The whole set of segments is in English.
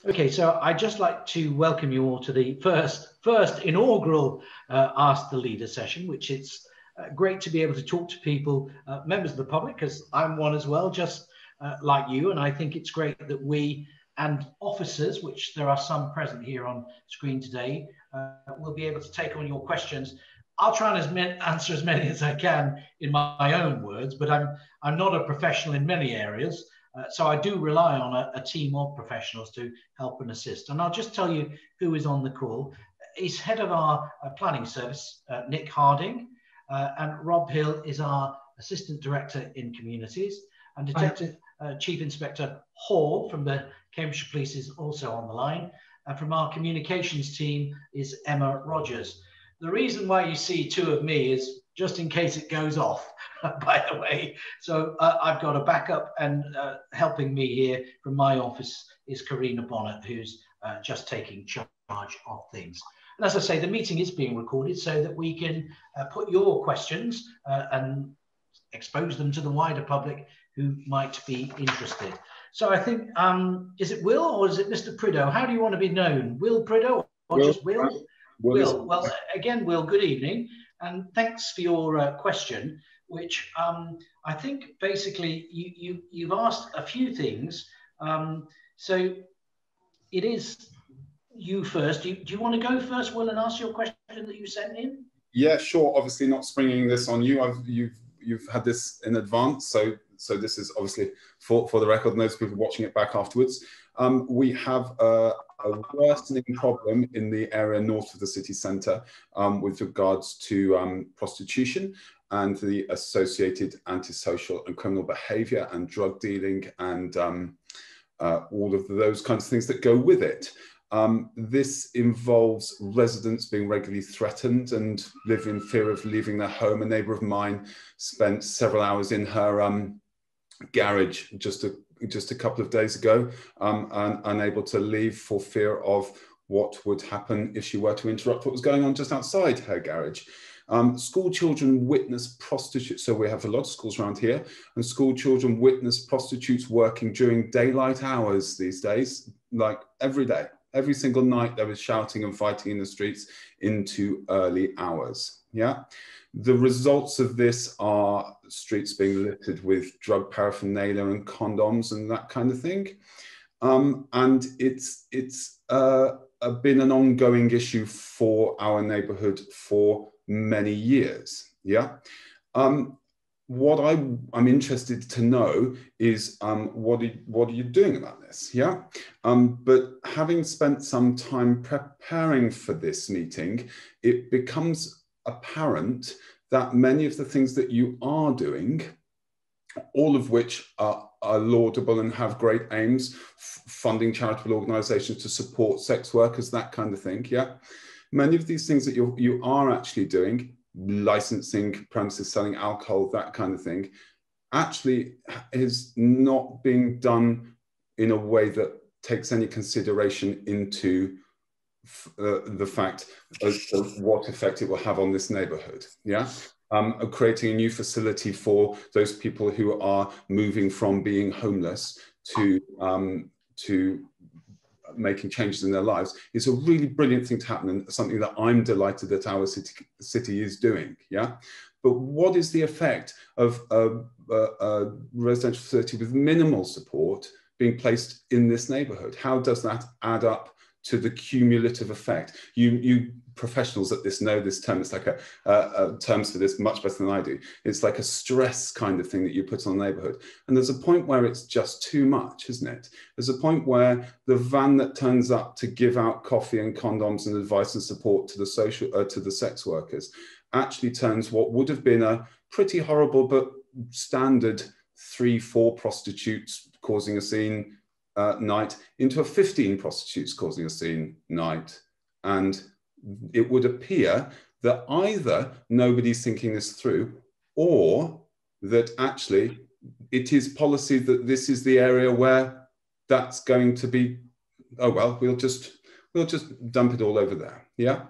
Okay, so I'd just like to welcome you all to the first inaugural Ask the Leader session, which it's great to be able to talk to people, members of the public, because I'm one as well, just like you. And I think it's great that we and officers, which there are some present here on screen today, will be able to take on your questions. I'll try and answer as many as I can in my own words, but I'm not a professional in many areas. So I do rely on a team of professionals to help and assist. And I'll just tell you who is on the call. He's head of our planning service, Nick Harding, and Rob Hill is our assistant director in communities, and Detective Chief Inspector Hall from the Cambridgeshire Police is also on the line. And from our communications team is Emma Rogers. The reason why you see two of me is just in case it goes off, by the way. So I've got a backup, and helping me here from my office is Karina Bonnet, who's just taking charge of things. And as I say, the meeting is being recorded so that we can put your questions and expose them to the wider public who might be interested. So I think, is it Will or is it Mr. Prideaux? How do you want to be known? Will Prideaux or just Will? Will. Well, again, Will, good evening. And thanks for your question, which I think basically you've asked a few things. So it is you first. Do you want to go first, Will, and ask your question that you sent in? Yeah, sure. Obviously not springing this on you. You've had this in advance. So this is obviously for the record, and those people watching it back afterwards. We have a worsening problem in the area north of the city centre with regards to prostitution and the associated antisocial and criminal behaviour and drug dealing and all of those kinds of things that go with it. This involves residents being regularly threatened and live in fear of leaving their home. A neighbour of mine spent several hours in her garage just a couple of days ago, and unable to leave for fear of what would happen if she were to interrupt what was going on just outside her garage. School children witness prostitutes. So we have a lot of schools around here, and school children witness prostitutes working during daylight hours these days, like every day. Every single night there is shouting and fighting in the streets into early hours. Yeah. The results of this are streets being littered with drug paraphernalia and condoms and that kind of thing. And it's been an ongoing issue for our neighbourhood for many years. Yeah. What I'm interested to know is what are you doing about this? Yeah. But having spent some time preparing for this meeting, it becomes apparent that many of the things that you are doing, all of which are laudable and have great aims, funding charitable organisations to support sex workers, that kind of thing. Yeah. Many of these things that you are actually doing, licensing premises, selling alcohol, that kind of thing, actually is not being done in a way that takes any consideration into the fact of what effect it will have on this neighbourhood. Yeah. Creating a new facility for those people who are moving from being homeless to making changes in their lives is a really brilliant thing to happen, and something that I'm delighted that our city is doing. Yeah. But what is the effect of a residential facility with minimal support being placed in this neighbourhood? How does that add up to the cumulative effect? You professionals at this know this term. It's like terms for this much better than I do. It's like a stress kind of thing that you put on the neighbourhood. And there's a point where it's just too much, isn't it? There's a point where the van that turns up to give out coffee and condoms and advice and support to the sex workers actually turns what would have been a pretty horrible but standard 3-4 prostitutes causing a scene night into a 15 prostitutes causing a scene night. And it would appear that either nobody's thinking this through, or that actually it is policy that this is the area where that's going to be, oh well, we'll just dump it all over there. Yeah.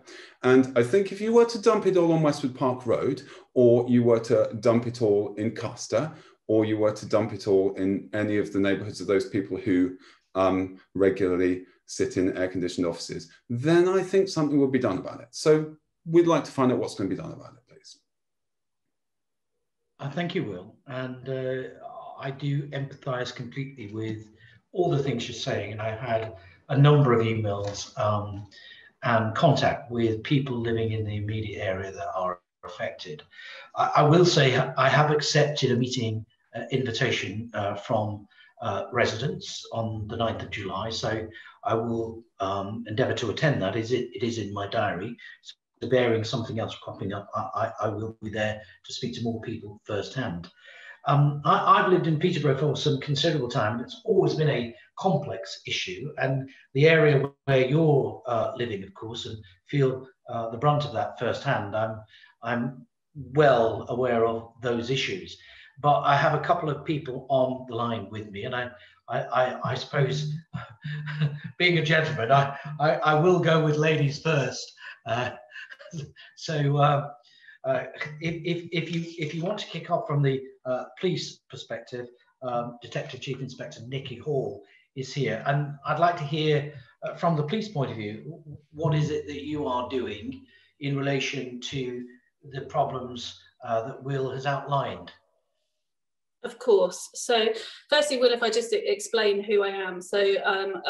And I think if you were to dump it all on Westwood Park Road, or you were to dump it all in Custer, or you were to dump it all in any of the neighbourhoods of those people who regularly sit in air-conditioned offices, then I think something will be done about it. So we'd like to find out what's going to be done about it, please. I think you will. And I do empathise completely with all the things you're saying. And I've had a number of emails and contact with people living in the immediate area that are affected. I will say I have accepted a meeting invitation from residents on the 9th of July. So I will endeavour to attend that. It is in my diary. So bearing something else cropping up, I will be there to speak to more people firsthand. I've lived in Peterborough for some considerable time. It's always been a complex issue, and the area where you're living, of course, and feel the brunt of that firsthand, I'm well aware of those issues. But I have a couple of people on the line with me, and I suppose, being a gentleman, I will go with ladies first. If you want to kick off from the police perspective, Detective Chief Inspector Nicky Hall is here, and I'd like to hear from the police point of view, what is it that you are doing in relation to the problems that Will has outlined? Of course. So firstly, Will, if I just explain who I am. So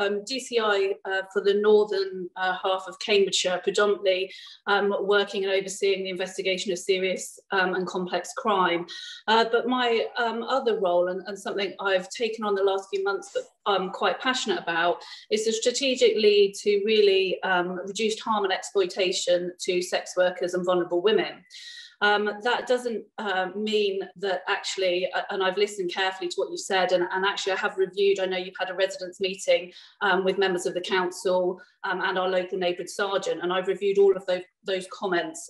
DCI for the northern half of Cambridgeshire, predominantly working and overseeing the investigation of serious and complex crime. But my other role, and something I've taken on the last few months but I'm quite passionate about, is the strategic lead to really reduce harm and exploitation to sex workers and vulnerable women. That doesn't mean that actually, and I've listened carefully to what you said, and actually I have reviewed, I know you've had a residents meeting with members of the council and our local neighbourhood sergeant, and I've reviewed all of those comments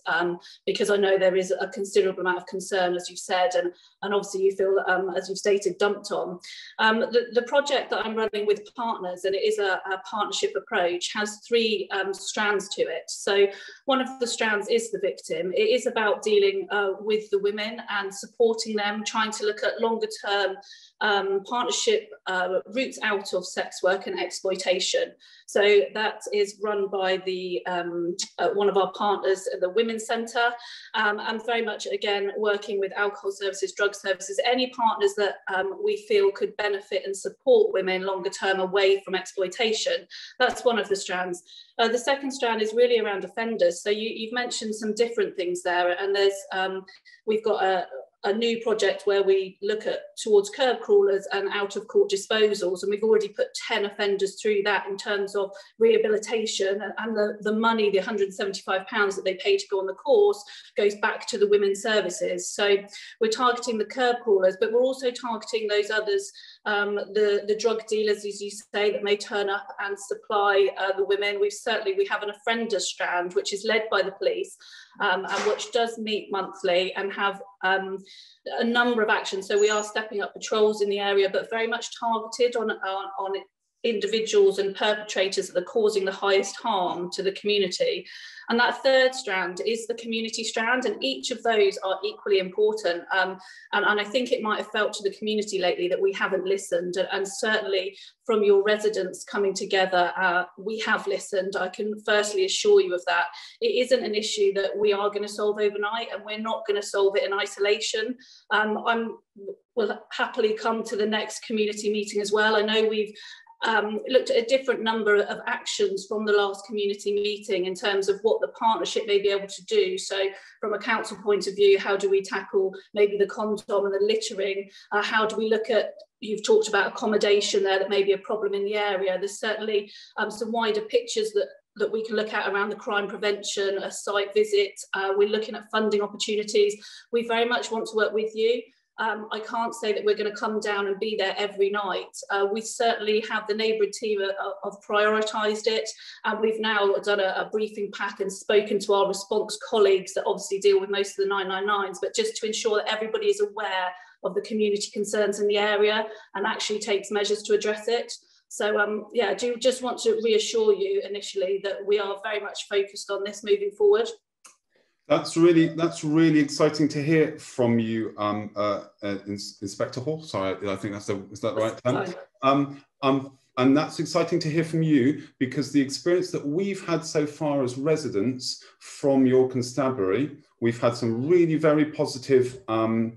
because I know there is a considerable amount of concern, as you've said, and obviously you feel, as you've stated, dumped on. The project that I'm running with partners, and it is a partnership approach, has three strands to it. So one of the strands is the victim. It is about dealing with the women and supporting them, trying to look at longer term partnership routes out of sex work and exploitation. So that is run by the one of our partners at the Women's Centre, and very much again working with alcohol services, drug services, any partners that we feel could benefit and support women longer term away from exploitation. That's one of the strands. The second strand is really around offenders. So you've mentioned some different things there, and there's we've got a new project where we look at towards curb crawlers and out of court disposals, and we've already put 10 offenders through that in terms of rehabilitation, and the money, the £175 that they pay to go on the course, goes back to the women's services. So we're targeting the curb crawlers, but we're also targeting those others, the drug dealers, as you say, that may turn up and supply the women. We have an offender strand which is led by the police, and which does meet monthly and have a number of actions. So we are stepping up patrols in the area, but very much targeted on individuals and perpetrators that are causing the highest harm to the community. And that third strand is the community strand, and each of those are equally important. And I think it might have felt to the community lately that we haven't listened, and certainly from your residents coming together, we have listened. I can firstly assure you of that. It isn't an issue that we are going to solve overnight, and we're not going to solve it in isolation. We'll happily come to the next community meeting as well. I know we've looked at a different number of actions from the last community meeting in terms of what the partnership may be able to do. So from a council point of view, how do we tackle maybe the condom and the littering? How do we look at, you've talked about accommodation there that may be a problem in the area. There's certainly some wider pictures that we can look at around the crime prevention, a site visit. We're looking at funding opportunities. We very much want to work with you. I can't say that we're going to come down and be there every night. We certainly have, the neighbourhood team have prioritised it, and we've now done a briefing pack and spoken to our response colleagues that obviously deal with most of the 999s, but just to ensure that everybody is aware of the community concerns in the area and actually takes measures to address it. So yeah, I do just want to reassure you initially that we are very much focused on this moving forward. That's really exciting to hear from you, Inspector Hall. Sorry, I think is that the right term? And that's exciting to hear from you, because the experience that we've had so far as residents from your constabulary, we've had some really very positive, and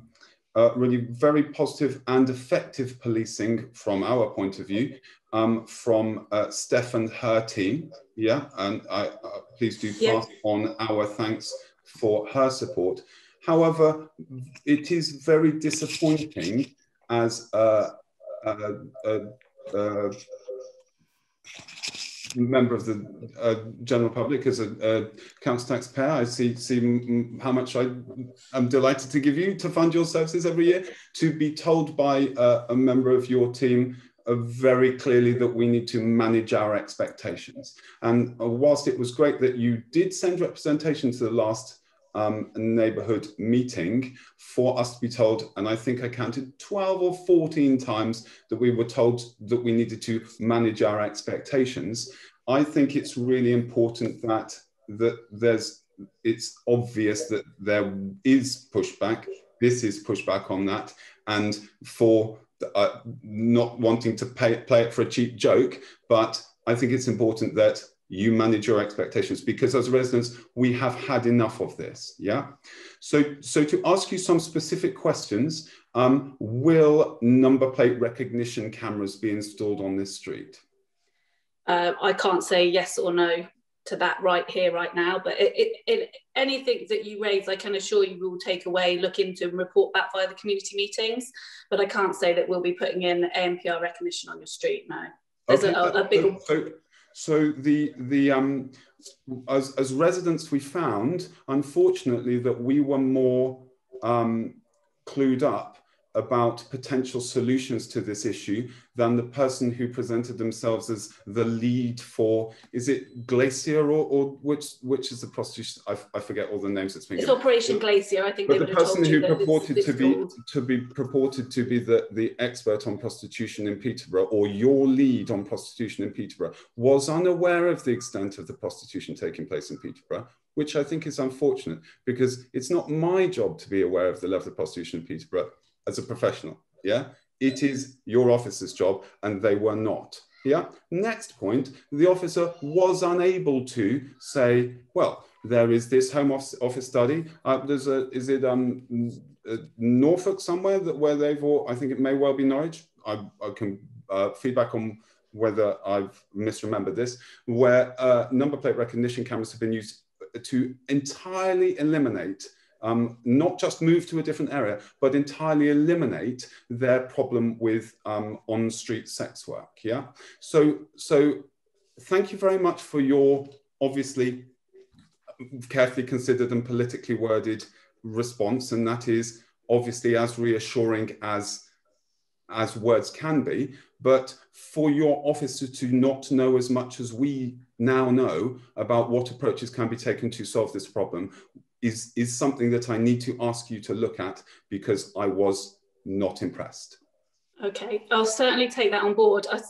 effective policing from our point of view, from Steph and her team. Yeah, and please do pass on our thanks for her support. However, it is very disappointing as a member of the general public, as a council taxpayer. I see how much I'm delighted to give you to fund your services every year, to be told by a member of your team very clearly that we need to manage our expectations. And whilst it was great that you did send representation to the last neighbourhood meeting, for us to be told, and I think I counted 12 or 14 times that we were told that we needed to manage our expectations, I think it's really important that it's obvious that there is pushback. This is pushback on that, and for not wanting to play it for a cheap joke, but I think it's important that you manage your expectations, because as residents, we have had enough of this, yeah? So to ask you some specific questions, will number plate recognition cameras be installed on this street? I can't say yes or no to that right here, right now, but anything that you raise, I can assure you we will take away, look into and report back via the community meetings, but I can't say that we'll be putting in ANPR recognition on your street, no. There's a big... So as residents, we found, unfortunately, that we were more clued up about potential solutions to this issue than the person who presented themselves as the lead for, is it Glacier or which is the prostitution? I forget all the names it's been given. It's Operation Glacier, I think. But the person who purported to be the expert on prostitution in Peterborough, or your lead on prostitution in Peterborough, was unaware of the extent of the prostitution taking place in Peterborough, which I think is unfortunate, because it's not my job to be aware of the level of prostitution in Peterborough as a professional, yeah? It is your officer's job, and they were not, yeah? Next point, the officer was unable to say, well, there is this Home Office study, is it Norfolk somewhere where they've, or I think it may well be Norwich, I can feedback on whether I've misremembered this, where number plate recognition cameras have been used to entirely eliminate, not just move to a different area, but entirely eliminate their problem with on-street sex work, yeah? So thank you very much for your obviously carefully considered and politically worded response, and that is obviously as reassuring as words can be, but for your officer to not know as much as we now know about what approaches can be taken to solve this problem is something that I need to ask you to look at, because I was not impressed. Okay, I'll certainly take that on board. I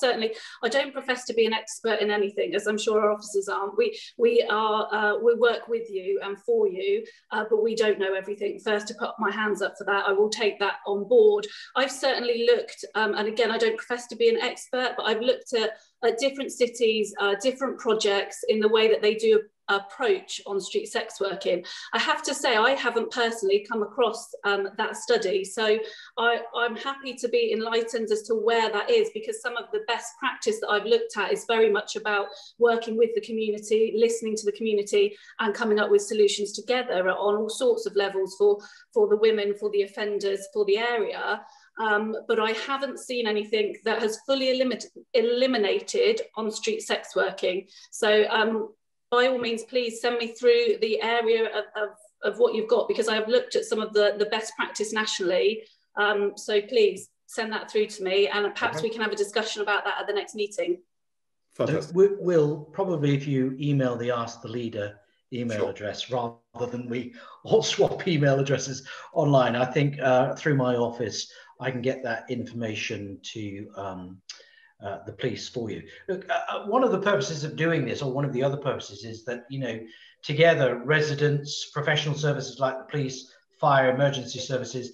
don't profess to be an expert in anything, as I'm sure our officers aren't. We work with you and for you, but we don't know everything. First, to put my hands up for that, I will take that on board. I've certainly looked, and again, I don't profess to be an expert, but I've looked at different cities, different projects in the way that they do approach on street sex working. I have to say, I haven't personally come across that study, so I'm happy to be enlightened as to where that is, because some of the best practice that I've looked at is very much about working with the community, listening to the community, and coming up with solutions together on all sorts of levels for the women, for the offenders, for the area. But I haven't seen anything that has fully eliminated on-street sex working. So by all means, please send me through the area of what you've got, because I've looked at some of the best practice nationally. So please send that through to me, and perhaps we can have a discussion about that at the next meeting. Fantastic. We'll probably, if you email the Ask the Leader email address, rather than we all swap email addresses online, I think through my office, I can get that information to the police for you. Look, one of the purposes of doing this, or one of the other purposes, is that, you know, together, residents, professional services like the police, fire, emergency services,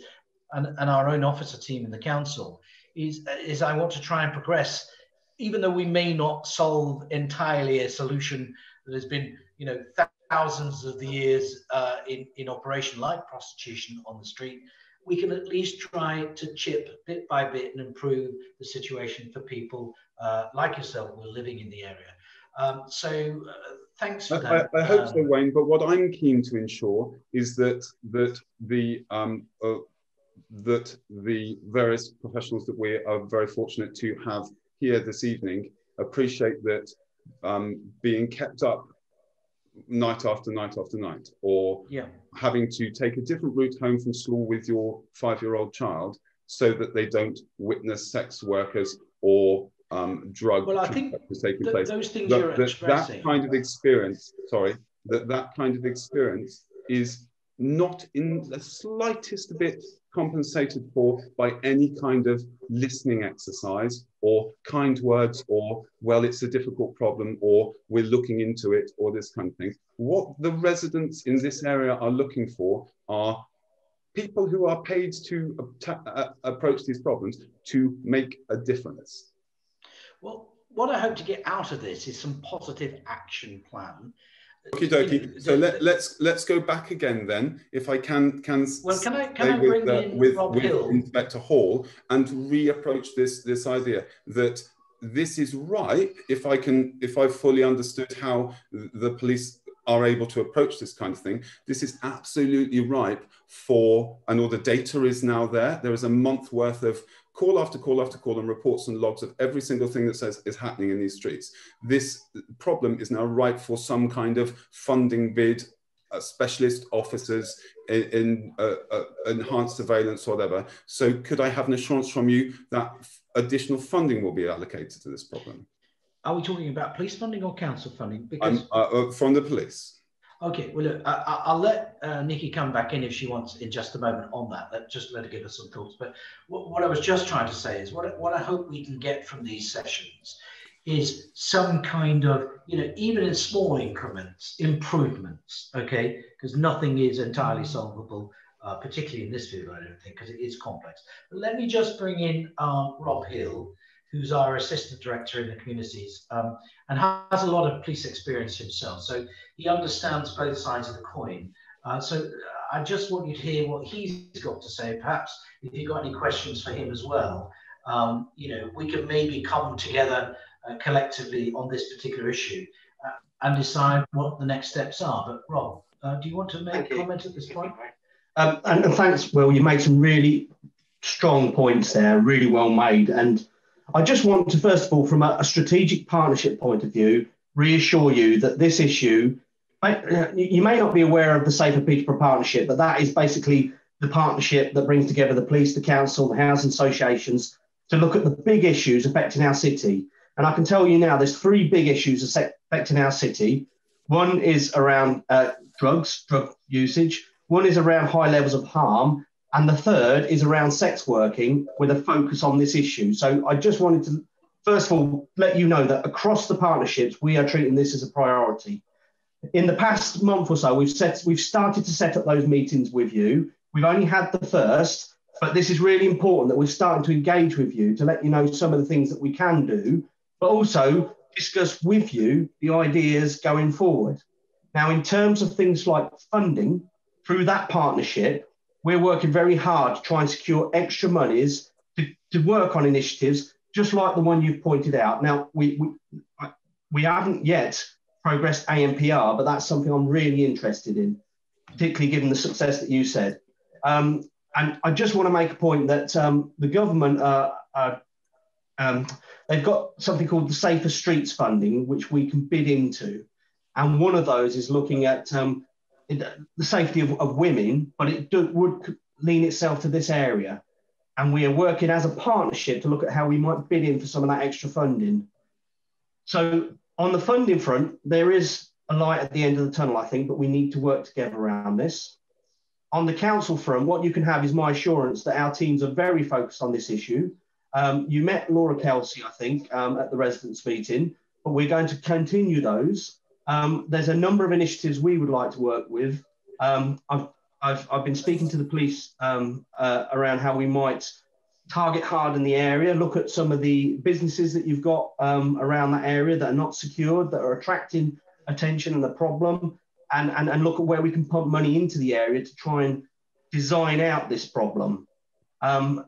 and our own officer team in the council, is I want to try and progress even though we may not solve entirely a solution that has been, you know, thousands of the years in operation, like prostitution on the street, we can at least try to chip bit by bit and improve the situation for people like yourself who are living in the area. Thanks for that. I hope so, Wayne. But what I'm keen to ensure is that the various professionals that we are very fortunate to have here this evening appreciate that being kept up night after night after night, or having to take a different route home from school with your 5-year-old child so that they don't witness sex workers or drug taking place. Those things you're expressing, that kind of experience, that kind of experience is not in the slightest bit compensated for by any kind of listening exercise or kind words or, well, it's a difficult problem, or we're looking into it, or this kind of thing. What the residents in this area are looking for are people who are paid to approach these problems to make a difference. Well, what I hope to get out of this is some positive action plan. Okie dokie. So let's go back again then, if I can. Well, can I bring in Rob Hill, Inspector Hall, and reapproach this idea that this is ripe. If I've fully understood how the police are able to approach this kind of thing, this is absolutely ripe for, and all the data is now there. There is a month worth of call after call after call and reports and logs of every single thing that says is happening in these streets. This problem is now ripe for some kind of funding bid, specialist officers in enhanced surveillance or whatever. So could I have an assurance from you that additional funding will be allocated to this problem? Are we talking about police funding or council funding? Because from the police. Okay, well, look, I'll let Nikki come back in if she wants in just a moment on that. Just let her give us some thoughts. But what I was just trying to say is what I hope we can get from these sessions is some kind of, you know, even in small increments, improvements, okay? Because nothing is entirely solvable, particularly in this field, I don't think, because it is complex. But let me just bring in Rob Hill, who's our assistant director in the communities, and has a lot of police experience himself. So he understands both sides of the coin. So I just want you to hear what he's got to say. Perhaps if you've got any questions for him as well, you know, we can maybe come together collectively on this particular issue and decide what the next steps are. But Rob, do you want to make a comment at this point? And thanks, Will. You made some really strong points there, really well made. And I just want to, first of all, from a strategic partnership point of view, reassure you that this issue, you may not be aware of the Safer Peterborough Partnership, but that is basically the partnership that brings together the police, the council, the housing associations to look at the big issues affecting our city. And I can tell you now, there's 3 big issues affecting our city. One is around drug usage. One is around high levels of harm. And the third is around sex working with a focus on this issue. So I just wanted to, first of all, let you know that across the partnerships, we are treating this as a priority. In the past month or so, we've started to set up those meetings with you. We've only had the first, but this is really important that we're starting to engage with you to let you know some of the things that we can do, but also discuss with you the ideas going forward. Now, in terms of things like funding, through that partnership, we're working very hard to try and secure extra monies to work on initiatives just like the one you've pointed out. Now, we haven't yet progressed ANPR, but that's something I'm really interested in, particularly given the success that you said. And I just want to make a point that the government, they've got something called the Safer Streets funding, which we can bid into. And one of those is looking at the safety of women, but it would lean itself to this area. And we are working as a partnership to look at how we might bid in for some of that extra funding. So on the funding front, there is a light at the end of the tunnel, I think, but we need to work together around this. On the council front, what you can have is my assurance that our teams are very focused on this issue. You met Laura Kelsey, I think, at the residents' meeting, but we're going to continue those. There's a number of initiatives we would like to work with. I've been speaking to the police around how we might target hard in the area, look at some of the businesses that you've got around that area that are not secured, that are attracting attention and a problem, and look at where we can pump money into the area to try and design out this problem.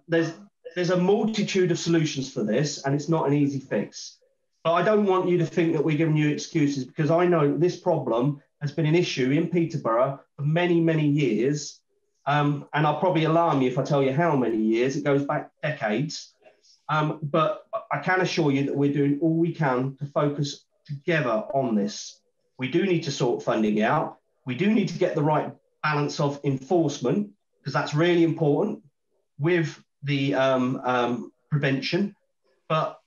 There's a multitude of solutions for this, and it's not an easy fix. But I don't want you to think that we're giving you excuses, because I know this problem has been an issue in Peterborough for many, many years. And I'll probably alarm you if I tell you how many years. It goes back decades. But I can assure you that we're doing all we can to focus together on this. We do need to sort funding out. We do need to get the right balance of enforcement, because that's really important with the prevention. But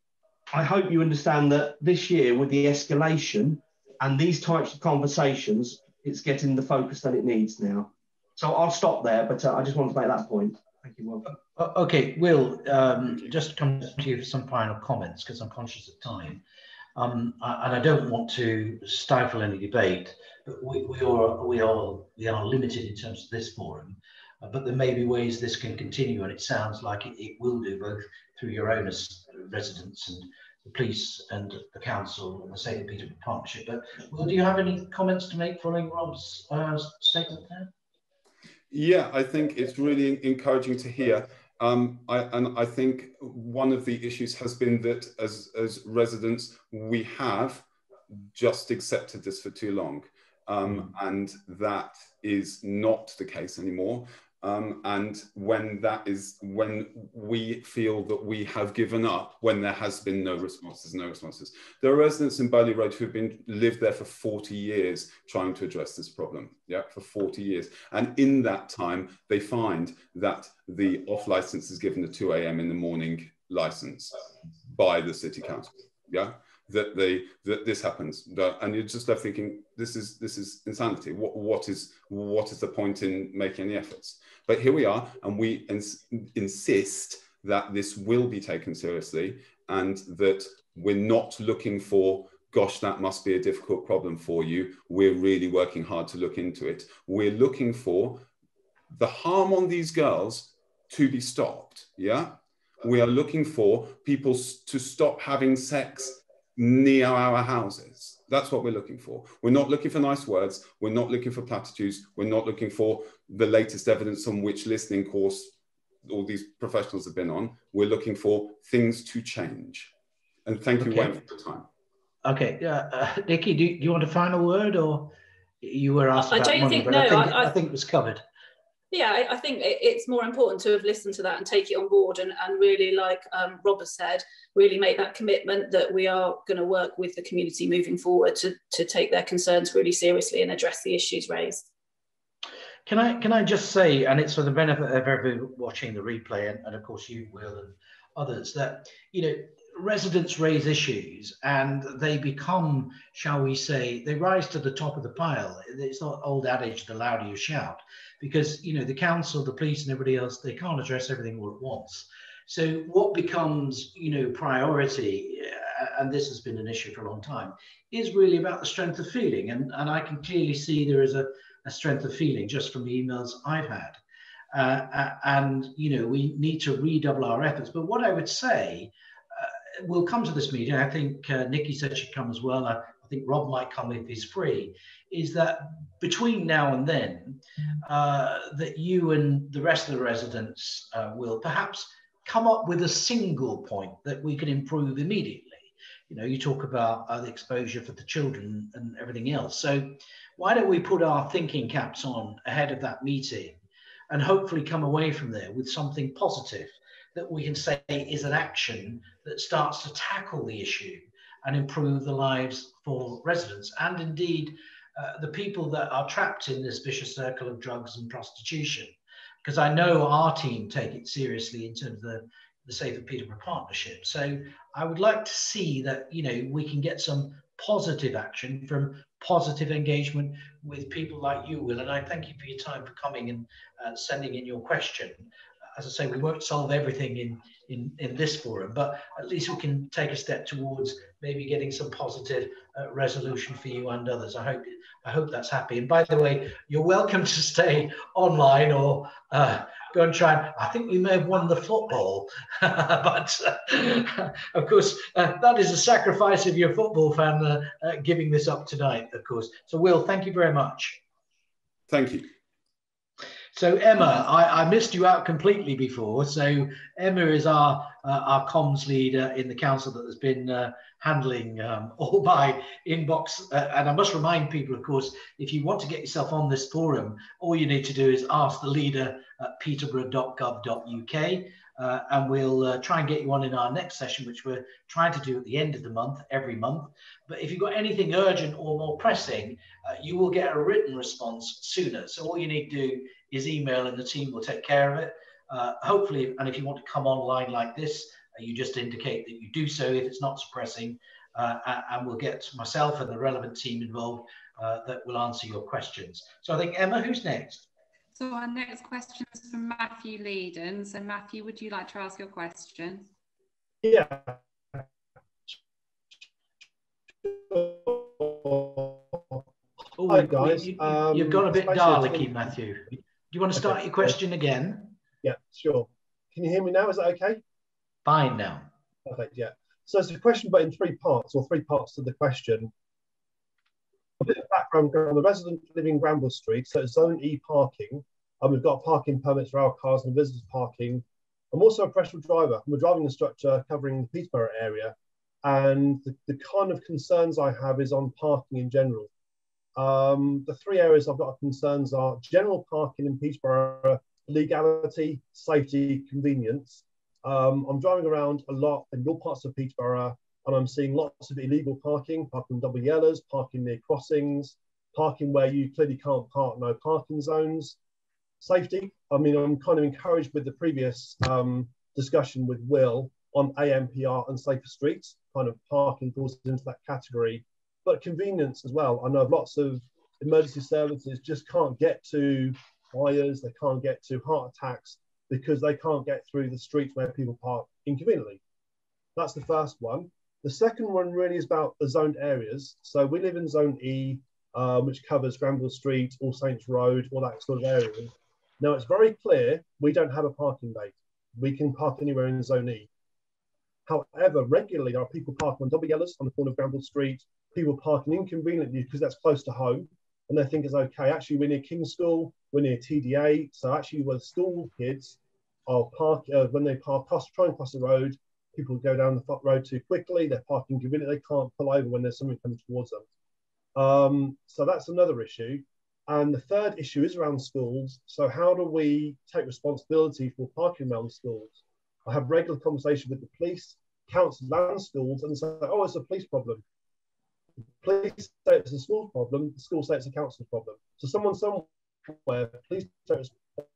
I hope you understand that this year, with the escalation and these types of conversations, it's getting the focus that it needs now. So I'll stop there, but I just wanted to make that point. Thank you, Will. Okay, Will, just come to you for some final comments, because I'm conscious of time. And I don't want to stifle any debate, but we are limited in terms of this forum. But there may be ways this can continue, and it sounds like it will do, both through your own residents and the police and the council and the St. Peterborough Partnership. But Will, do you have any comments to make following Rob's statement there? Yeah, I think it's really encouraging to hear. I think one of the issues has been that as residents, we have just accepted this for too long. And that is not the case anymore. And when we feel that we have given up, when there has been no responses. There are residents in Burley Road who've lived there for 40 years trying to address this problem, yeah, for 40 years. And in that time, they find that the off license is given the 2 a.m. in the morning license by the City Council, yeah. That this happens, and you're just left thinking, this is insanity. What is the point in making any efforts? But here we are, and we insist that this will be taken seriously, and that we're not looking for, gosh, that must be a difficult problem for you. We're really working hard to look into it. We're looking for the harm on these girls to be stopped. Yeah, we are looking for people to stop having sex near our houses. That's what we're looking for. We're not looking for nice words. We're not looking for platitudes. We're not looking for the latest evidence on which listening course all these professionals have been on. We're looking for things to change. And thank you, Wayne, for the time. Okay, Nikki, do you want a final word, or you were asked about money, but I think it was covered. Yeah, I think it's more important to have listened to that and take it on board, and really, like Rob has said, really make that commitment that we are going to work with the community moving forward to take their concerns really seriously and address the issues raised. Can I just say, and it's for the benefit of everyone watching the replay, and of course you, Will, and others, that, you know, residents raise issues and they become, shall we say, they rise to the top of the pile. It's not old adage, the louder you shout, because, you know, the council, the police and everybody else, they can't address everything all at once. So what becomes, you know, priority, and this has been an issue for a long time, is really about the strength of feeling. And I can clearly see there is a strength of feeling just from the emails I've had. And, you know, we need to redouble our efforts. But what I would say, we'll come to this meeting. I think Nikki said she'd come as well. I think Rob might come if he's free, is that between now and then, that you and the rest of the residents will perhaps come up with a single point that we can improve immediately. You know, you talk about the exposure for the children and everything else. So why don't we put our thinking caps on ahead of that meeting and hopefully come away from there with something positive that we can say is an action that starts to tackle the issue and improve the lives for residents and indeed the people that are trapped in this vicious circle of drugs and prostitution. Because I know our team take it seriously in terms of the Safer Peterborough Partnership. So I would like to see that, you know, we can get some positive action from positive engagement with people like you, Will. And I thank you for your time for coming and sending in your question. as I say, we won't solve everything in this forum, but at least we can take a step towards maybe getting some positive resolution for you and others. I hope that's happy. And by the way, you're welcome to stay online or go and try. And, I think we may have won the football, but of course, that is a sacrifice of your football fan giving this up tonight, of course. So Will, thank you very much. Thank you. So Emma, I missed you out completely before. So Emma is our comms leader in the council that has been handling all my inbox. And I must remind people, of course, if you want to get yourself on this forum, all you need to do is ask the leader at peterborough.gov.uk. And we'll try and get you on in our next session, which we're trying to do at the end of the month, every month. But if you've got anything urgent or more pressing, you will get a written response sooner. So all you need to do is email and the team will take care of it. Hopefully, and if you want to come online like this, you just indicate that you do so if it's not suppressing, and we'll get myself and the relevant team involved that will answer your questions. So I think, Emma, who's next? So our next question is from Matthew Leeden. So Matthew, would you like to ask your question? Yeah. Hi guys. You've got a bit garlicky, Matthew. Do you want to start your question again? Yeah, sure. Can you hear me now? Is that okay? Fine now. Perfect, yeah. So it's a question, but in three parts to the question. A bit of background on the resident living in Bramble Street, so it's Zone E parking. We've got parking permits for our cars and visitors parking. I'm also a professional driver. I'm a driving instructor covering the Peterborough area. And the kind of concerns I have is on parking in general. The three areas I've got concerns are general parking in Peterborough, legality, safety, convenience. I'm driving around a lot in all parts of Peterborough, and I'm seeing lots of illegal parking double yellers, parking near crossings, parking where you clearly can't park, no parking zones. Safety, I mean, I'm kind of encouraged with the previous discussion with Will on AMPR and safer streets, kind of parking falls into that category. But convenience as well. I know lots of emergency services just can't get to fires, they can't get to heart attacks because they can't get through the streets where people park inconveniently. That's the first one. The second one really is about the zoned areas. So we live in Zone E, which covers Granville Street, All Saints Road, all that sort of area. Now it's very clear we don't have a parking bay. We can park anywhere in Zone E. However, regularly there are people parking on double yellers on the corner of Granville Street, people parking inconveniently because that's close to home and they think it's okay. Actually, we're near King's School, we're near TDA. So actually where school kids are when they try and cross the road, people go down the road too quickly, they're parking conveniently, they can't pull over when there's something coming towards them. So that's another issue. And the third issue is around schools. So how do we take responsibility for parking around schools? I have regular conversation with the police, council and schools and say, oh, it's a police problem. The police say it's a school problem, the school say it's a council problem. So someone somewhere, please take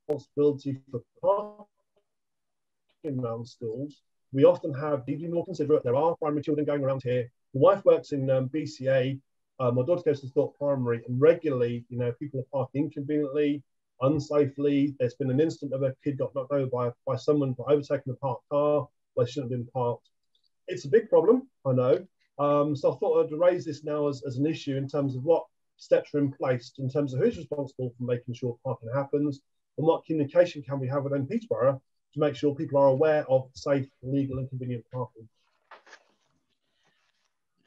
responsibility for parking around schools. We often have, deeply more considerate, there are primary children going around here. My wife works in BCA, my daughter goes to Thorpe Primary, and regularly, you know, people are parking inconveniently, unsafely. There's been an incident of a kid got knocked over by someone for overtaking a parked car where they shouldn't have been parked. It's a big problem, I know. So I thought I'd raise this now as an issue in terms of what steps are in place, in terms of who's responsible for making sure parking happens, and what communication can we have within Peterborough to make sure people are aware of safe, legal and convenient parking.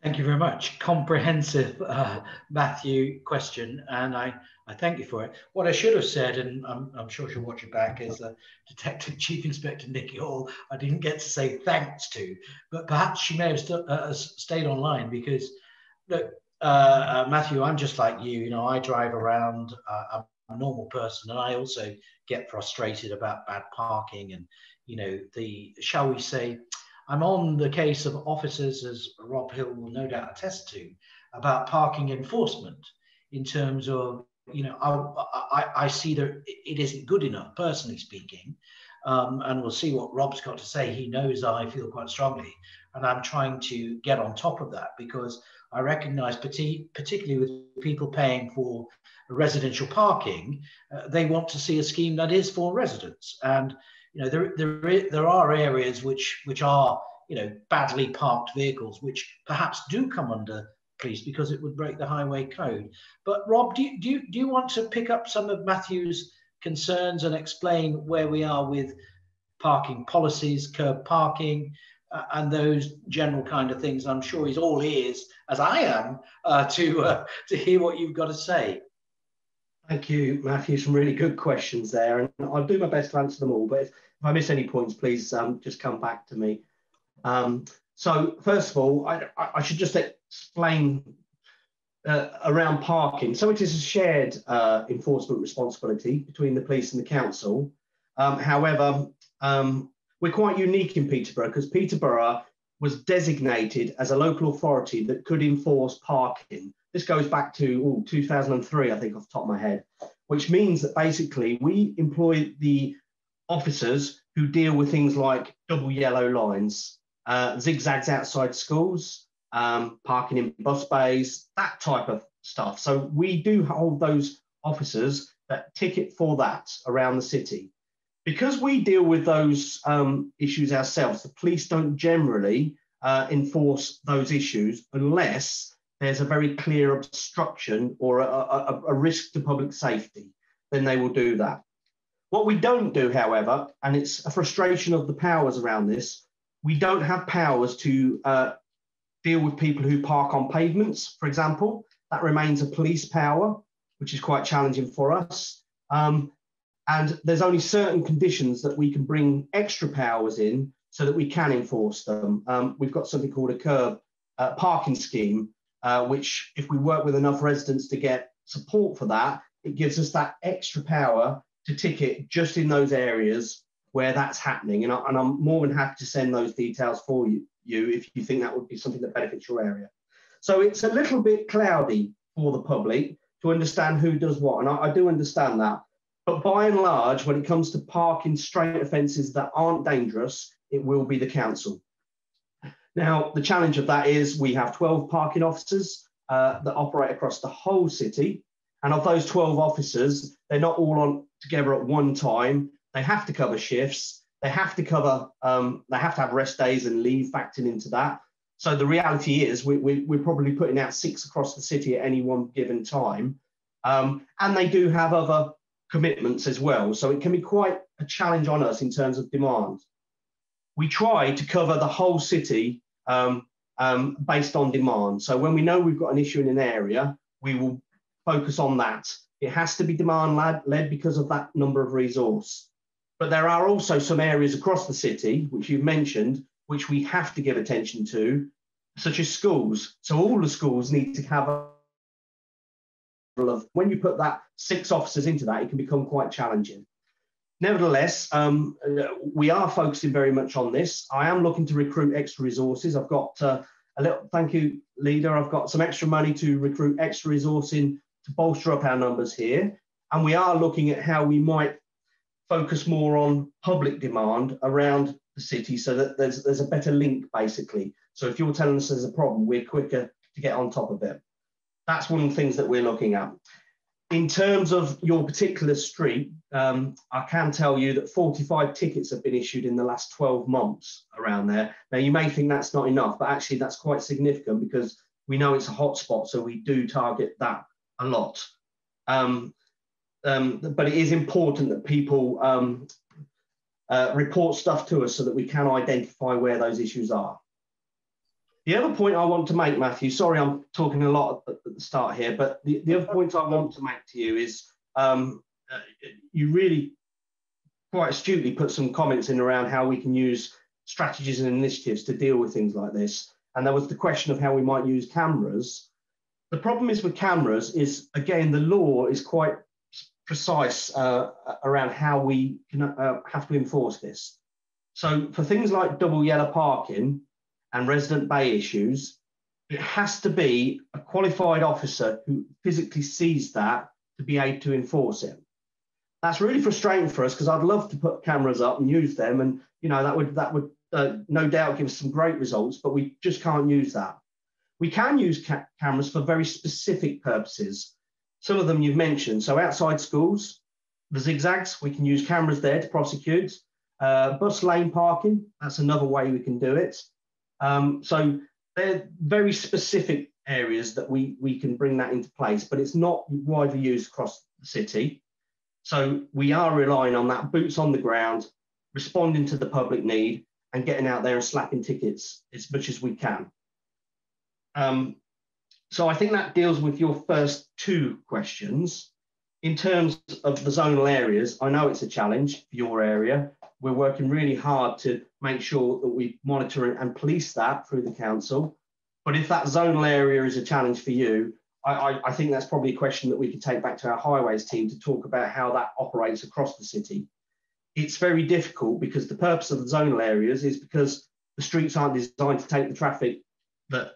Thank you very much. Comprehensive, Matthew, question, and I thank you for it. What I should have said, and I'm sure she'll watch it back, is Detective Chief Inspector Nikki Hall, I didn't get to say thanks to, but perhaps she may have stayed online because, look, Matthew, I'm just like you. You know, I drive around, I'm a normal person, and I also get frustrated about bad parking and, you know, shall we say, I'm on the case of officers, as Rob Hill will no doubt attest to, about parking enforcement in terms of, you know, I see that it isn't good enough, personally speaking, and we'll see what Rob's got to say. He knows I feel quite strongly, and I'm trying to get on top of that because I recognise, particularly with people paying for residential parking, they want to see a scheme that is for residents. And you know, there are areas which are, you know, badly parked vehicles, which perhaps do come under police because it would break the highway code. But Rob, do you want to pick up some of Matthew's concerns and explain where we are with parking policies, curb parking, and those general kind of things? I'm sure he's all ears, as I am, to hear what you've got to say. Thank you, Matthew. Some really good questions there, and I'll do my best to answer them all. But if I miss any points, please just come back to me. So first of all, I should just explain around parking. So it is a shared enforcement responsibility between the police and the council. However, we're quite unique in Peterborough because Peterborough was designated as a local authority that could enforce parking. This goes back to 2003, I think, off the top of my head, which means that basically we employ the officers who deal with things like double yellow lines, zigzags outside schools, parking in bus bays, that type of stuff. So we do hold those officers that ticket for that around the city. Because we deal with those issues ourselves, the police don't generally enforce those issues unless there's a very clear obstruction or a risk to public safety. Then they will do that. What we don't do, however, and it's a frustration of the powers around this, we don't have powers to deal with people who park on pavements, for example. That remains a police power, which is quite challenging for us. And there's only certain conditions that we can bring extra powers in so that we can enforce them. We've got something called a curb parking scheme, which if we work with enough residents to get support for that, it gives us that extra power to ticket just in those areas where that's happening. And I'm more than happy to send those details for you if you think that would be something that benefits your area. So it's a little bit cloudy for the public to understand who does what. And I do understand that. But by and large, when it comes to parking straight offences that aren't dangerous, it will be the council. Now, the challenge of that is we have 12 parking officers that operate across the whole city. And of those 12 officers, they're not all on together at one time. They have to cover shifts. They have to cover, they have to have rest days and leave factored into that. So the reality is we're probably putting out 6 across the city at any one given time. And they do have other commitments as well. So it can be quite a challenge on us in terms of demand. We try to cover the whole city based on demand. So when we know we've got an issue in an area, we will focus on that. It has to be demand led because of that number of resource. But there are also some areas across the city, which you've mentioned, which we have to give attention to, such as schools. So all the schools need to have when you put that 6 officers into that, it can become quite challenging. Nevertheless, we are focusing very much on this. I am looking to recruit extra resources. I've got a little, thank you, leader. I've got some extra money to recruit extra resourcing to bolster up our numbers here. And we are looking at how we might focus more on public demand around the city so that there's a better link, basically. So if you're telling us there's a problem, we're quicker to get on top of it. That's one of the things that we're looking at. In terms of your particular street, I can tell you that 45 tickets have been issued in the last 12 months around there. Now, you may think that's not enough, but actually that's quite significant because we know it's a hot spot, so we do target that a lot. But it is important that people report stuff to us so that we can identify where those issues are. The other point I want to make, Matthew, sorry I'm talking a lot at the start here, but the other point I want to make to you is you really quite astutely put some comments in around how we can use strategies and initiatives to deal with things like this. And there was the question of how we might use cameras. The problem is with cameras is, again, the law is quite precise around how we can have to enforce this. So for things like double yellow parking and resident bay issues, it has to be a qualified officer who physically sees that to be able to enforce it. That's really frustrating for us because I'd love to put cameras up and use them, and you know that would no doubt give us some great results, but we just can't use that. We can use cameras for very specific purposes. Some of them you've mentioned. So outside schools, the zigzags, we can use cameras there to prosecute. Bus lane parking, that's another way we can do it. So they're very specific areas that we can bring that into place, but it's not widely used across the city. So we are relying on that boots on the ground, responding to the public need and getting out there and slapping tickets as much as we can. So I think that deals with your first two questions. In terms of the zonal areas, I know it's a challenge for your area. We're working really hard to make sure that we monitor and police that through the council. But if that zonal area is a challenge for you, I think that's probably a question that we could take back to our highways team to talk about how that operates across the city. It's very difficult because the purpose of the zonal areas is because the streets aren't designed to take the traffic that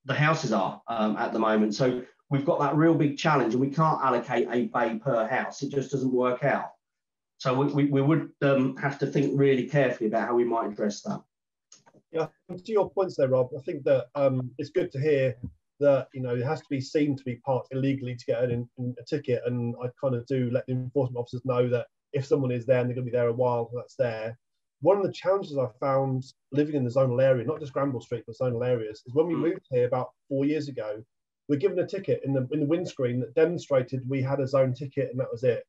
the houses are at the moment. So we've got that real big challenge and we can't allocate a bay per house. It just doesn't work out. So we would have to think really carefully about how we might address that. Yeah, to your points there, Rob, I think that it's good to hear that, you know, it has to be seen to be parked illegally to get a ticket. And I kind of do let the enforcement officers know that if someone is there and they're going to be there a while, that's there. One of the challenges I found living in the zonal area, not just Granville Street, but zonal areas, is when we moved here about 4 years ago, we were given a ticket in the windscreen that demonstrated we had a zone ticket and that was it.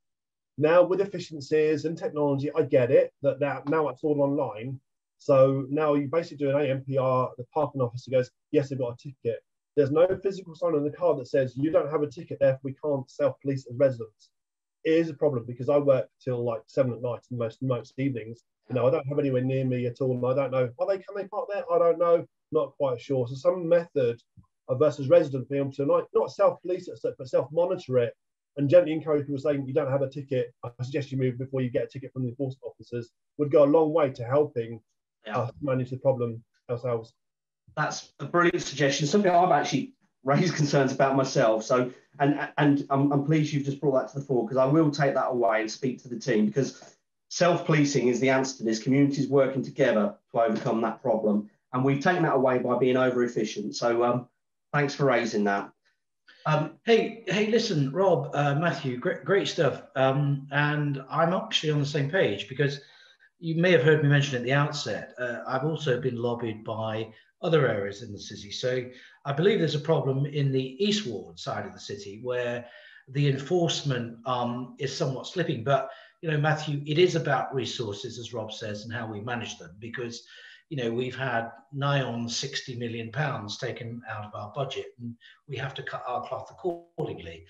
Now with efficiencies and technology, I get it, that now it's all online. So now you basically do an AMPR, the parking officer goes, yes, they've got a ticket. There's no physical sign on the car that says you don't have a ticket, therefore we can't self-police as residents. It is a problem because I work till like 7 at night in most evenings. You know, I don't have anywhere near me at all. And I don't know, can they park there? I don't know, not quite sure. So some method of us as residents being able to not self-police it, but self-monitor it and gently encourage people saying you don't have a ticket, I suggest you move before you get a ticket from the enforcement officers, would go a long way to helping us manage the problem ourselves. That's a brilliant suggestion, something I've actually raised concerns about myself. So, and I'm pleased you've just brought that to the fore, because I will take that away and speak to the team, because self-policing is the answer to this. Communities working together to overcome that problem. And we've taken that away by being over efficient. So thanks for raising that. Hey, listen, Rob, Matthew, great stuff. And I'm actually on the same page, because you may have heard me mention at the outset, I've also been lobbied by other areas in the city. So I believe there's a problem in the East Ward side of the city where the enforcement is somewhat slipping. But, you know, Matthew, it is about resources, as Rob says, and how we manage them, because, you know, we've had nigh on £60 million taken out of our budget, and we have to cut our cloth accordingly.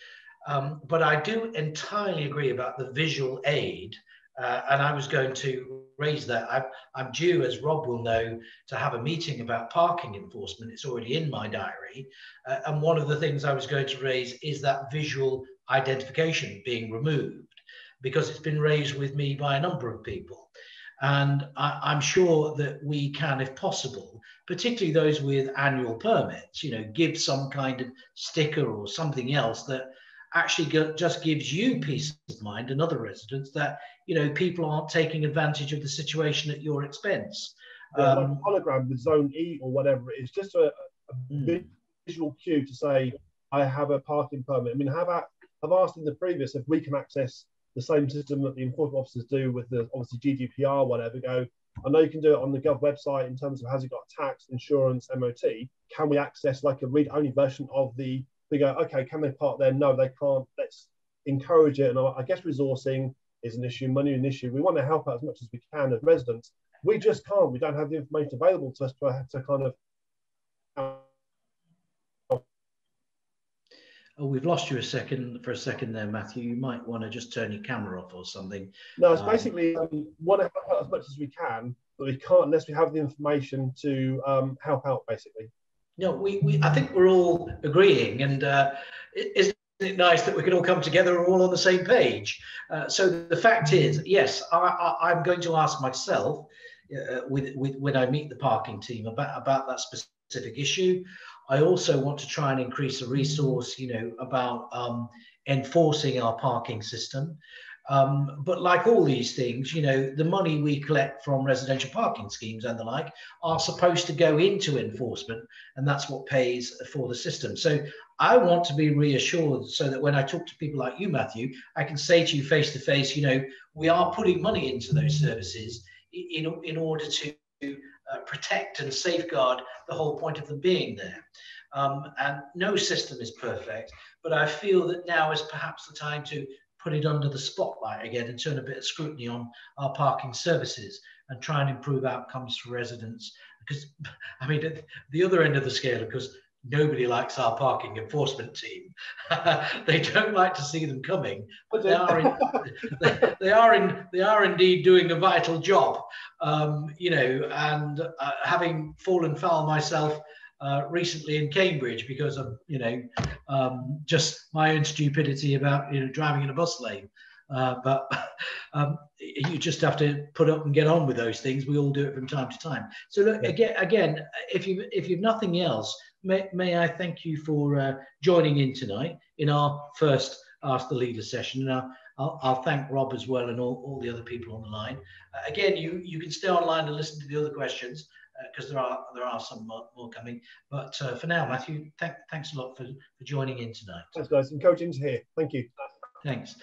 But I do entirely agree about the visual aid. And I was going to raise that. I'm due, as Rob will know, to have a meeting about parking enforcement. It's already in my diary. And one of the things I was going to raise is that visual identification being removed, because it's been raised with me by a number of people. And I'm sure that we can, if possible, particularly those with annual permits, you know, give some kind of sticker or something else that actually just gives you peace of mind and other residents that, you know, people aren't taking advantage of the situation at your expense. Yeah, like a hologram with Zone E or whatever. It's just a visual cue to say, I have a parking permit. I mean, I've asked in the previous if we can access the same system that the enforcement officers do with the, obviously, GDPR, whatever. Go, I know you can do it on the Gov website in terms of has it got tax, insurance, MOT. Can we access like a read-only version of the, we go, okay, can they park there? No, they can't. Let's encourage it. And I guess resourcing is an issue, money an issue. We want to help out as much as we can as residents. We just can't. We don't have the information available to us to kind of. Oh, we've lost you for a second there, Matthew. You might want to just turn your camera off or something. No, it's basically we want to help out as much as we can, but we can't unless we have the information to help out, basically. No, I think we're all agreeing, and isn't it nice that we can all come together, we're all on the same page? So the fact is, yes, I'm going to ask myself when I meet the parking team about that specific issue. I also want to try and increase the resource, you know, about enforcing our parking system. But like all these things, you know, the money we collect from residential parking schemes and the like are supposed to go into enforcement, and that's what pays for the system. So I want to be reassured so that when I talk to people like you, Matthew, I can say to you face to face, you know, we are putting money into those services. in order to protect and safeguard the whole point of them being there. And no system is perfect, but I feel that now is perhaps the time to put it under the spotlight again and turn a bit of scrutiny on our parking services and try and improve outcomes for residents. Because, I mean, at the other end of the scale, of course, nobody likes our parking enforcement team. They don't like to see them coming, but they are indeed doing a vital job. You know, and having fallen foul myself recently in Cambridge because of, you know, just my own stupidity about, you know, driving in a bus lane. But you just have to put up and get on with those things. We all do it from time to time. So look, again, if you've nothing else, may I thank you for joining in tonight in our first Ask the Leader session. And I'll thank Rob as well and all the other people on the line. Again, you can stay online and listen to the other questions because there are some more coming. But for now, Matthew, thanks a lot for joining in tonight. Thanks, guys. Encouraging to hear. Thank you. Thanks.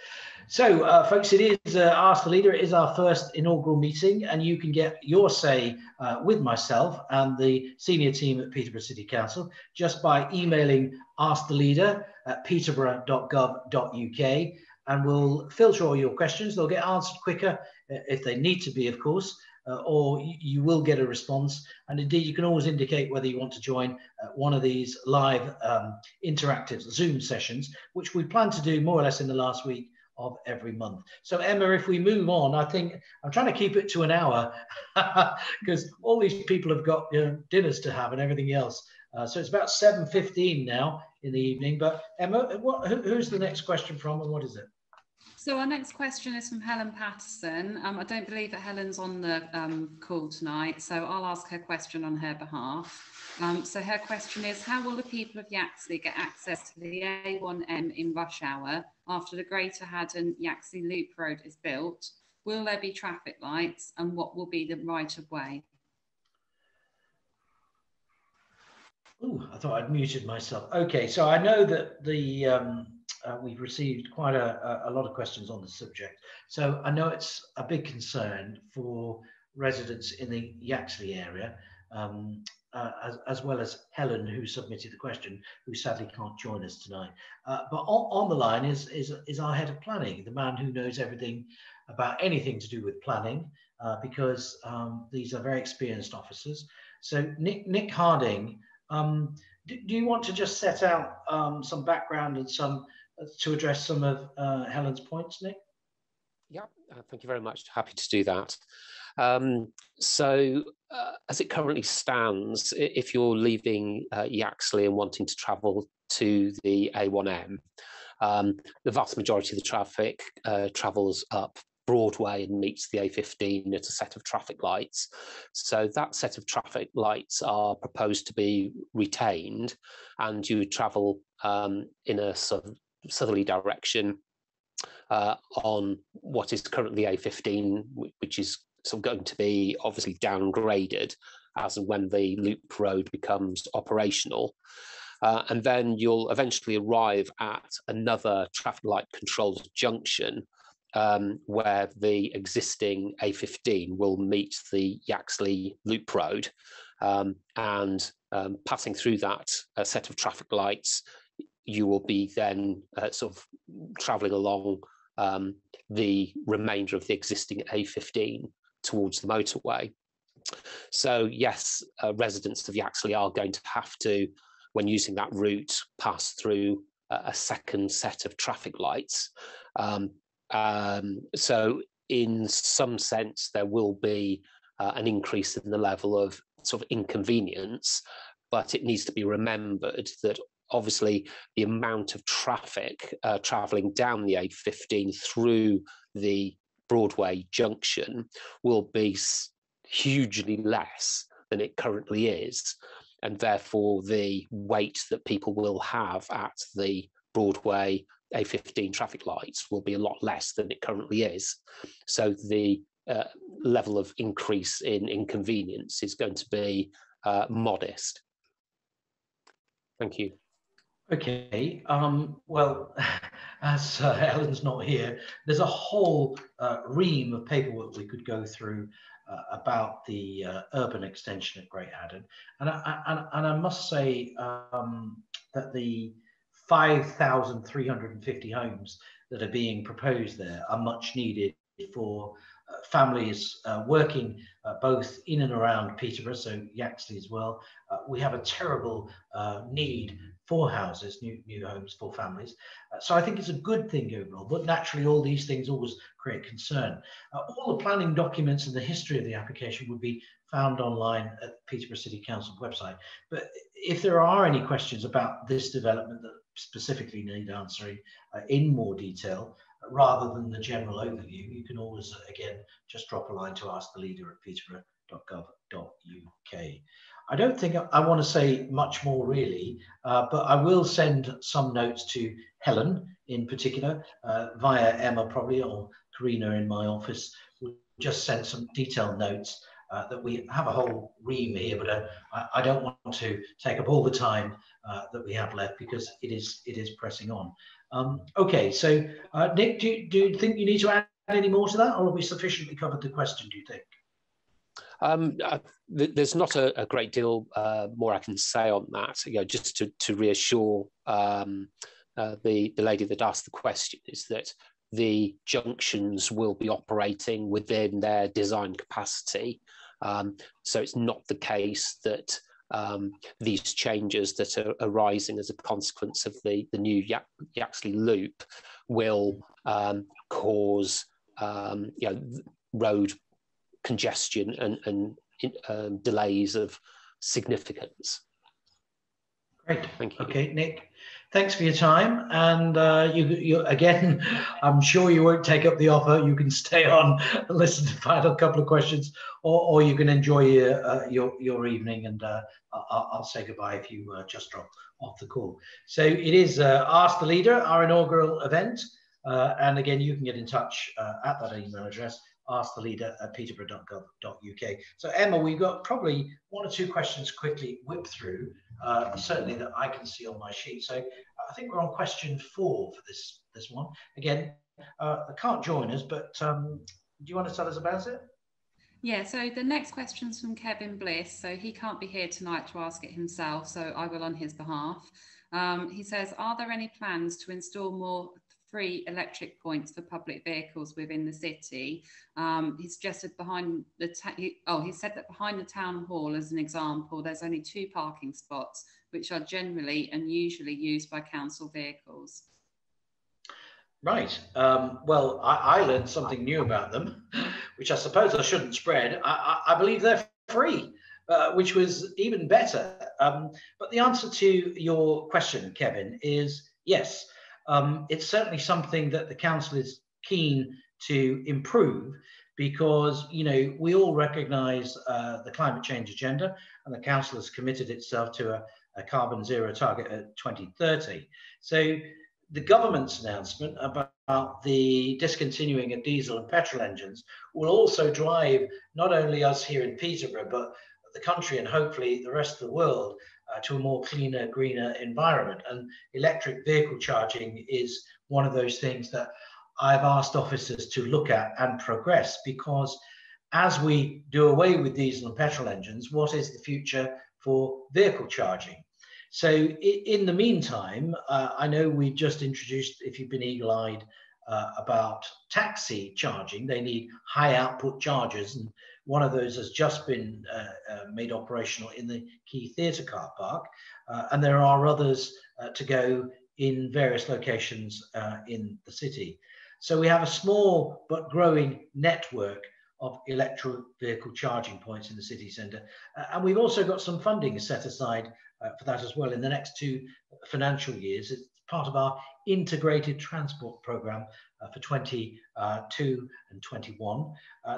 So, folks, it is Ask the Leader. It is our first inaugural meeting, and you can get your say with myself and the senior team at Peterborough City Council just by emailing asktheleader@peterborough.gov.uk, and we'll filter all your questions. They'll get answered quicker if they need to be, of course, or you will get a response. And indeed, you can always indicate whether you want to join one of these live interactive Zoom sessions, which we plan to do more or less in the last week of every month. So Emma, if we move on, I think I'm trying to keep it to an hour because all these people have got, you know, dinners to have and everything else. So it's about 7:15 now in the evening. But Emma, who's the next question from and what is it? So our next question is from Helen Patterson. I don't believe that Helen's on the call tonight, so I'll ask her question on her behalf. So her question is, how will the people of Yaxley get access to the A1M in rush hour after the Greater Haddon Yaxley Loop Road is built? Will there be traffic lights and what will be the right of way? Oh, I thought I'd muted myself. Okay, so I know that we've received quite a lot of questions on the subject. So I know it's a big concern for residents in the Yaxley area, as well as Helen, who submitted the question, who sadly can't join us tonight. But on the line is our head of planning, the man who knows everything about anything to do with planning, because these are very experienced officers. So Nick Harding, do you want to just set out some background and to address some of Helen's points, Nick? Yeah, thank you very much. Happy to do that. As it currently stands, if you're leaving Yaxley and wanting to travel to the A1M, the vast majority of the traffic travels up Broadway and meets the A15 at a set of traffic lights. So that set of traffic lights are proposed to be retained, and you travel in a sort of southerly direction on what is currently A15, which is sort of going to be obviously downgraded as and when the loop road becomes operational. And then you'll eventually arrive at another traffic light controlled junction where the existing A15 will meet the Yaxley loop road, and passing through that set of traffic lights, you will be then sort of travelling along the remainder of the existing A15 towards the motorway. So yes, residents of Yaxley are going to have to, when using that route, pass through a second set of traffic lights. So in some sense, there will be an increase in the level of sort of inconvenience, but it needs to be remembered that obviously the amount of traffic travelling down the A15 through the Broadway junction will be hugely less than it currently is, and therefore the wait that people will have at the Broadway A15 traffic lights will be a lot less than it currently is. So the level of increase in inconvenience is going to be modest. Thank you. Okay, well, as Helen's not here, there's a whole ream of paperwork we could go through about the urban extension at Great Haddon. And I must say that the 5,350 homes that are being proposed there are much needed for families working both in and around Peterborough, so Yaxley as well. We have a terrible need for houses, new homes for families. So I think it's a good thing overall, but naturally all these things always create concern. All the planning documents and the history of the application would be found online at the Peterborough City Council website. But if there are any questions about this development that specifically need answering in more detail, rather than the general overview, you can always, again, just drop a line to ask the leader at peterborough.gov.uk. I don't think I want to say much more really, but I will send some notes to Helen in particular, via Emma probably, or Karina in my office. We'll just send some detailed notes that we have a whole ream here, but I don't want to take up all the time that we have left because it is pressing on. Okay, so Nick, do you think you need to add any more to that, or have we sufficiently covered the question, do you think? There's not a great deal more I can say on that. Just to reassure the lady that asked the question, is that the junctions will be operating within their design capacity. So it's not the case that these changes that are arising as a consequence of the new Yaxley loop will cause road congestion and delays of significance. Great. Thank you. Okay, Nick, thanks for your time. And you again, I'm sure you won't take up the offer. You can stay on and listen to the final couple of questions, or you can enjoy your evening, and I'll say goodbye if you just drop off the call. So it is Ask the Leader, our inaugural event. And again, you can get in touch at that email address, asktheleader@peterborough.gov.uk. So Emma, we've got probably one or two questions quickly whip through, certainly that I can see on my sheet. So I think we're on question 4 for this one. Again, I can't join us, but do you want to tell us about it? Yeah, so the next question's from Kevin Bliss. So he can't be here tonight to ask it himself, so I will on his behalf. He says, are there any plans to install more free electric points for public vehicles within the city? He suggested he said that behind the town hall, as an example, there's only 2 parking spots, which are generally and usually used by council vehicles. Right. Well, I learned something new about them, which I suppose I shouldn't spread. I believe they're free, which was even better. But the answer to your question, Kevin, is yes. It's certainly something that the council is keen to improve, because we all recognise the climate change agenda, and the council has committed itself to a carbon zero target at 2030. So the government's announcement about the discontinuing of diesel and petrol engines will also drive not only us here in Peterborough, but the country and hopefully the rest of the world to a more cleaner, greener environment. And electric vehicle charging is one of those things that I've asked officers to look at and progress, because as we do away with diesel and petrol engines, what is the future for vehicle charging? So in the meantime, I know we've just introduced, if you've been eagle-eyed, about taxi charging. They need high output chargers, and one of those has just been made operational in the Quay Theatre car park, and there are others to go in various locations in the city. So we have a small but growing network of electric vehicle charging points in the city centre, and we've also got some funding set aside for that as well in the next 2 financial years. It's part of our integrated transport programme for 22 and 21.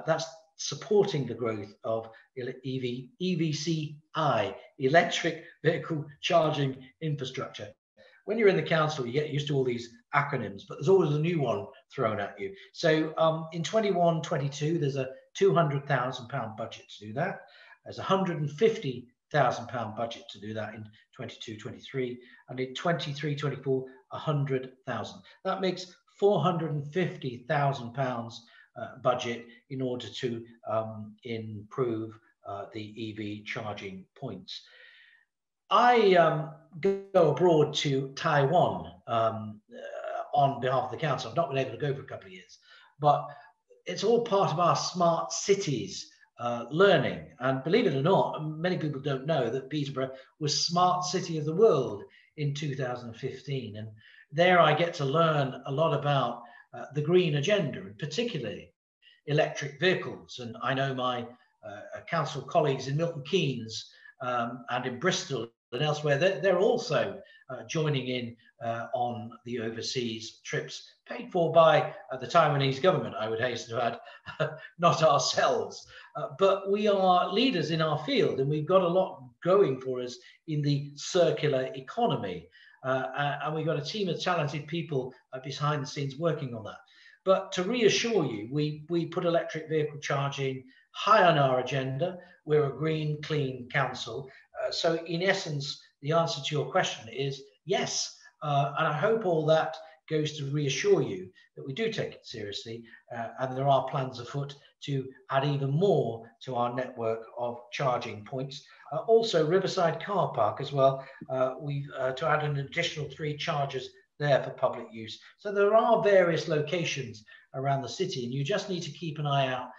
That's supporting the growth of EVCI, electric vehicle charging infrastructure. When you're in the council, you get used to all these acronyms, but there's always a new one thrown at you. So in 21-22, there's a £200,000 budget to do that. There's a £150,000 budget to do that in 22-23, and in 23-24, 100,000. That makes £450,000 budget in order to improve the EV charging points. I go abroad to Taiwan on behalf of the council. I've not been able to go for a couple of years, but it's all part of our smart cities learning. And believe it or not, many people don't know that Peterborough was Smart City of the World in 2015. And there I get to learn a lot about the green agenda, and particularly electric vehicles. And I know my council colleagues in Milton Keynes and in Bristol and elsewhere, they're also joining in on the overseas trips paid for by the Taiwanese government, I would hasten to add, not ourselves. But we are leaders in our field, and we've got a lot going for us in the circular economy. And we've got a team of talented people behind the scenes working on that. But to reassure you, we put electric vehicle charging high on our agenda. We're a green, clean council. So in essence, the answer to your question is yes. And I hope all that goes to reassure you that we do take it seriously, and there are plans afoot to add even more to our network of charging points. Also, Riverside Car Park as well, we've to add an additional 3 chargers there for public use. So there are various locations around the city, and you just need to keep an eye out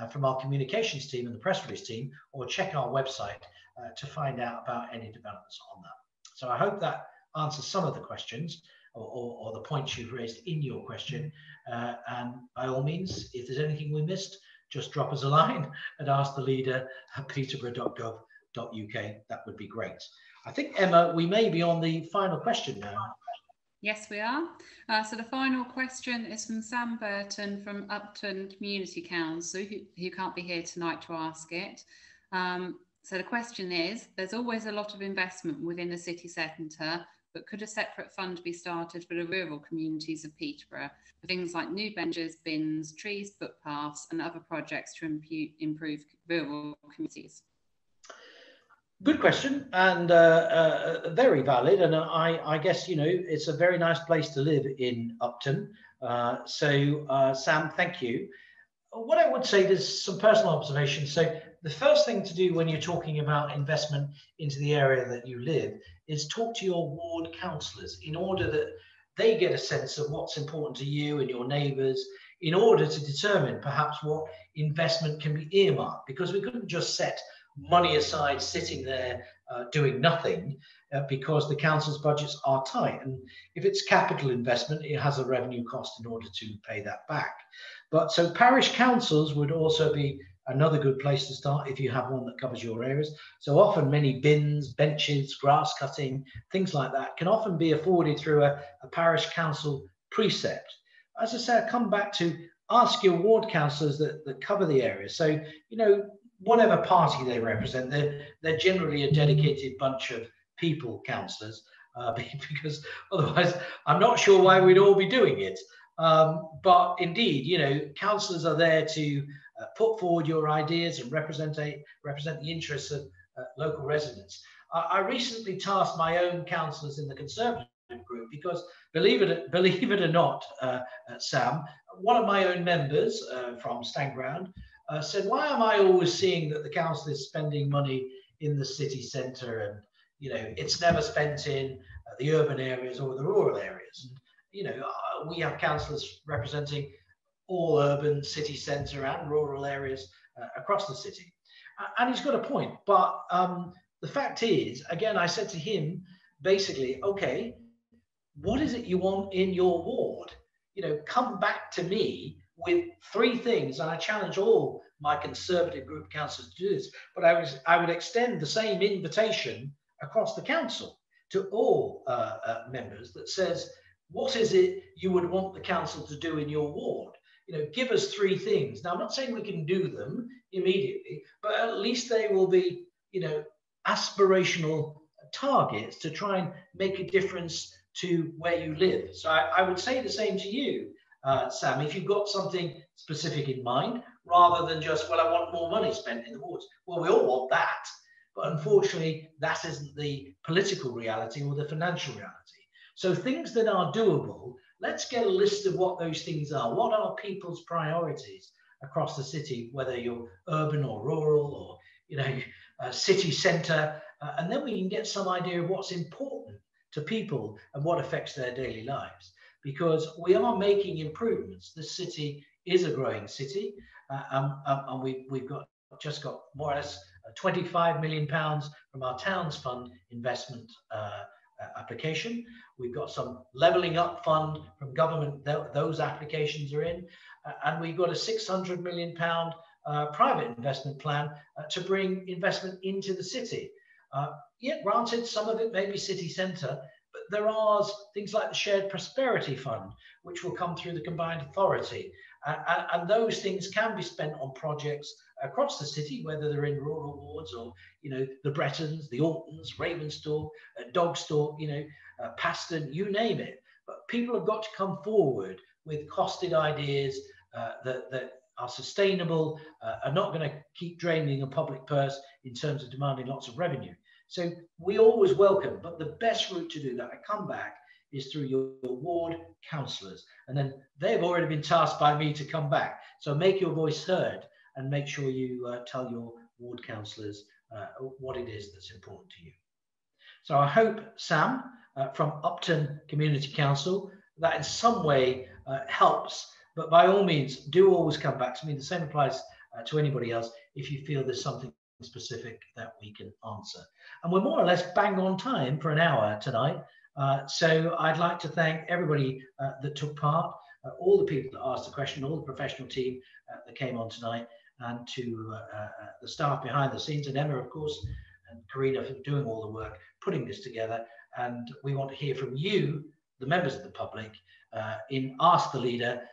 from our communications team and the press release team, or check our website to find out about any developments on that. So I hope that answers some of the questions or the points you've raised in your question. And by all means, if there's anything we missed, just drop us a line and ask the leader at peterborough.gov.uk. That would be great. I think, Emma, we may be on the final question now. Yes, we are. So the final question is from Sam Burton from Upton Community Council, who can't be here tonight to ask it. So the question is, there's always a lot of investment within the city centre, but could a separate fund be started for the rural communities of Peterborough, for things like new benches, bins, trees, footpaths and other projects to improve rural communities? Good question, and very valid. And I guess, you know, it's a very nice place to live in Upton. Sam, thank you. What I would say, there's some personal observations. So the first thing to do when you're talking about investment into the area that you live is talk to your ward councillors in order that they get a sense of what's important to you and your neighbours, in order to determine perhaps what investment can be earmarked, because we couldn't just set money aside sitting there doing nothing because the council's budgets are tight. And if it's capital investment, it has a revenue cost in order to pay that back. But so parish councils would also be another good place to start if you have one that covers your areas. So often many bins, benches, grass cutting, things like that can often be afforded through a parish council precept. As I say, I come back to ask your ward councillors that cover the area. So, you know, whatever party they represent, they're generally a dedicated bunch of people councillors, because otherwise I'm not sure why we'd all be doing it. But indeed, you know, councillors are there to put forward your ideas and represent the interests of local residents. I recently tasked my own councillors in the Conservative group because, believe it or not, Sam, one of my own members from Stanground said, why am I always seeing that the council is spending money in the city centre, and, you know, it's never spent in the urban areas or the rural areas? And, you know, we have councillors representing all urban, city centre and rural areas across the city. And he's got a point. But the fact is, again, I said to him, basically, okay, what is it you want in your ward? You know, come back to me with 3 things, and I challenge all my Conservative group councillors to do this, but I would extend the same invitation across the council to all members that says, what is it you would want the council to do in your ward? You know, give us 3 things. Now, I'm not saying we can do them immediately, but at least they will be, you know, aspirational targets to try and make a difference to where you live. So I would say the same to you, Sam, if you've got something specific in mind, rather than just, well, I want more money spent in the wards. Well, we all want that, but unfortunately, that isn't the political reality or the financial reality. So things that are doable, let's get a list of what those things are. What are people's priorities across the city, whether you're urban or rural or, you know, city centre, and then we can get some idea of what's important to people and what affects their daily lives. Because we are making improvements. This city is a growing city, and we've just got more or less £25 million from our Towns Fund investment application. We've got some levelling up fund from government, those applications are in, and we've got a £600 million private investment plan to bring investment into the city. Yeah, granted, some of it may be city centre, but there are things like the Shared Prosperity Fund, which will come through the Combined Authority. And those things can be spent on projects across the city, whether they're in rural wards or, you know, the Bretons, the Altons, Ravensthorpe, Dogsthorpe, you know, Paston, you name it. But people have got to come forward with costed ideas that are sustainable, are not going to keep draining the public purse in terms of demanding lots of revenue. So we always welcome, but the best route to do that, I come back, is through your ward councillors. And then they've already been tasked by me to come back. So make your voice heard and make sure you tell your ward councillors what it is that's important to you. So I hope, Sam, from Upton Community Council, that in some way helps. But by all means, do always come back to me. The same applies to anybody else if you feel there's something specific that we can answer. And we're more or less bang on time for an hour tonight. So I'd like to thank everybody that took part, all the people that asked the question, all the professional team that came on tonight, and to the staff behind the scenes, and Emma, of course, and Karina for doing all the work, putting this together. And we want to hear from you, the members of the public, in Ask the Leader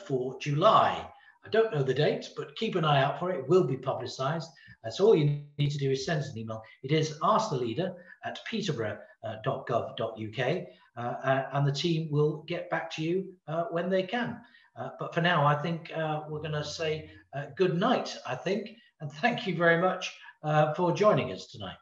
for July. I don't know the date, but keep an eye out for it. It will be publicised. So all you need to do is send us an email. It is asktheleader@peterborough.gov.uk, and the team will get back to you when they can. But for now, I think we're going to say good night, I think, and thank you very much for joining us tonight.